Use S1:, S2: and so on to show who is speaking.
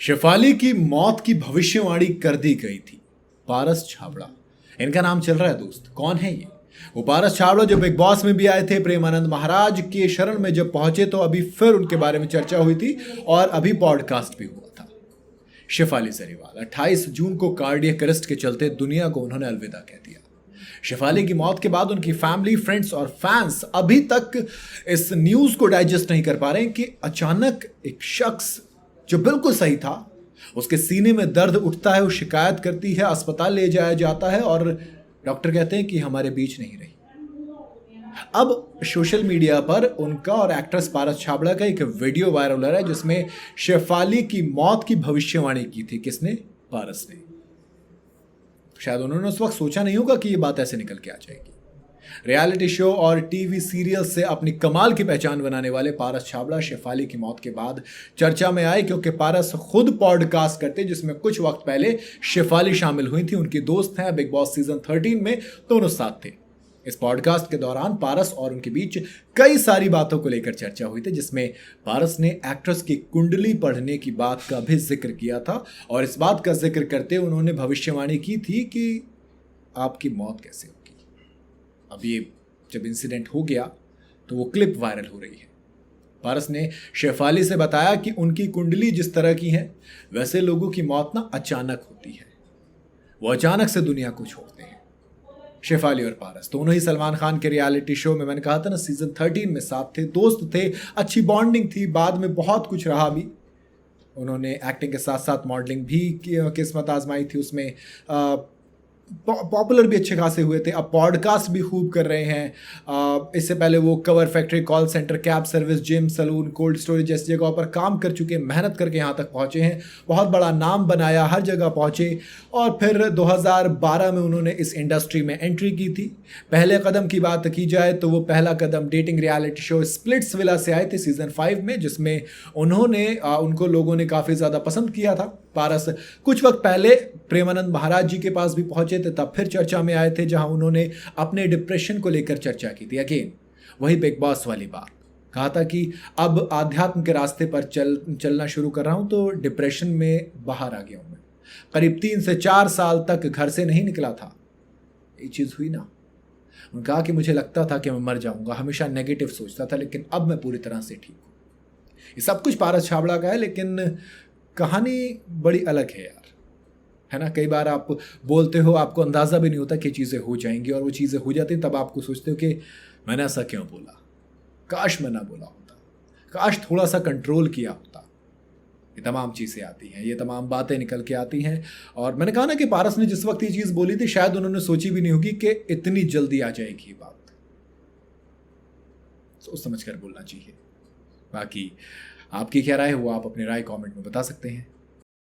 S1: शेफाली की मौत की भविष्यवाणी कर दी गई थी। पारस छाबड़ा इनका नाम चल रहा है दोस्त। कौन है ये? वो पारस छाबड़ा जो बिग बॉस में भी आए थे, प्रेमानंद महाराज के शरण में जब पहुंचे तो अभी फिर उनके बारे में चर्चा हुई थी और अभी पॉडकास्ट भी हुआ था। शेफाली जरीवाल 28 जून को कार्डियक अरेस्ट के चलते दुनिया को उन्होंने अलविदा कह दिया। शेफाली की मौत के बाद उनकी फैमिली, फ्रेंड्स और फैंस अभी तक इस न्यूज को डाइजेस्ट नहीं कर पा रहे हैं कि अचानक एक शख्स जो बिल्कुल सही था, उसके सीने में दर्द उठता है, वो शिकायत करती है, अस्पताल ले जाया जाता है और डॉक्टर कहते हैं कि हमारे बीच नहीं रही। अब सोशल मीडिया पर उनका और एक्ट्रेस पारस छाबड़ा का एक वीडियो वायरल हो रहा है जिसमें शेफाली की मौत की भविष्यवाणी की थी। किसने? पारस ने। शायद उन्होंने उस वक्त सोचा नहीं होगा कि ये बात ऐसे निकल के आ जाएगी। रियलिटी शो और टीवी सीरियल से अपनी कमाल की पहचान बनाने वाले पारस छाबड़ा शेफाली की मौत के बाद चर्चा में आए क्योंकि पारस खुद पॉडकास्ट करते जिसमें कुछ वक्त पहले शेफाली शामिल हुई थी। उनकी दोस्त हैं, बिग बॉस सीजन 13 में दोनों साथ थे। इस पॉडकास्ट के दौरान पारस और उनके बीच कई सारी बातों को लेकर चर्चा हुई थी जिसमें पारस ने एक्ट्रेस की कुंडली पढ़ने की बात का भी जिक्र किया था और इस बात का जिक्र करते उन्होंने भविष्यवाणी की थी कि आपकी मौत कैसे होगी। अब ये जब इंसिडेंट हो गया तो वो क्लिप वायरल हो रही है। पारस ने शेफाली से बताया कि उनकी कुंडली जिस तरह की है वैसे लोगों की मौत ना अचानक होती है, वो अचानक से दुनिया को छोड़ते हैं। शेफाली और पारस दोनों ही सलमान खान के रियलिटी शो में, मैंने कहा था ना, सीजन 13 में साथ थे, दोस्त थे, अच्छी बॉन्डिंग थी। बाद में बहुत कुछ रहा भी। उन्होंने एक्टिंग के साथ साथ मॉडलिंग भी किस्मत आजमाई थी, उसमें पॉपुलर भी अच्छे खासे हुए थे। अब पॉडकास्ट भी खूब कर रहे हैं। इससे पहले वो cover factory, call center, cab service, gym, salon, cold storage जैसी जगहों पर काम कर चुके हैं, मेहनत करके यहाँ तक पहुँचे हैं, बहुत बड़ा नाम बनाया, हर जगह पहुँचे। और फिर 2012 में उन्होंने इस इंडस्ट्री में एंट्री की थी। पहले कदम की बात की जाए तो वो पहला कदम dating reality show Splitsvilla से आए थे सीजन 5 में, जिसमें उनको लोगों ने काफ़ी ज़्यादा पसंद किया था। पारस कुछ वक्त पहले प्रेमानंद महाराज जी के पास भी पहुंचे थे, तब फिर चर्चा में आए थे जहां उन्होंने अपने डिप्रेशन को लेकर चर्चा की थी। अगेन वही बिग बॉस वाली बात, कहा था कि अब आध्यात्म के रास्ते पर चलना शुरू कर रहा हूं तो डिप्रेशन में बाहर आ गया हूं मैं। करीब 3 से 4 साल तक घर से नहीं निकला था। ये चीज़ हुई ना। उन्होंने कहा कि मुझे लगता था कि मैं मर जाऊंगा, हमेशा नेगेटिव सोचता था, लेकिन अब मैं पूरी तरह से ठीक हूं। ये सब कुछ पारस छाबड़ा का है, लेकिन कहानी बड़ी अलग है यार, है ना। कई बार आप बोलते हो, आपको अंदाज़ा भी नहीं होता कि चीज़ें हो जाएंगी और वो चीज़ें हो जाती हैं, तब आपको सोचते हो कि मैंने ऐसा क्यों बोला, काश मैं ना बोला होता, काश थोड़ा सा कंट्रोल किया होता। ये तमाम चीज़ें आती हैं, ये तमाम बातें निकल के आती हैं। और मैंने कहा ना कि पारस ने जिस वक्त ये चीज़ बोली थी शायद उन्होंने सोची भी नहीं होगी कि इतनी जल्दी आ जाएगी ये बात। सोच समझ कर बोलना चाहिए। बाकी आपकी क्या राय है वो आप अपनी राय कमेंट में बता सकते हैं।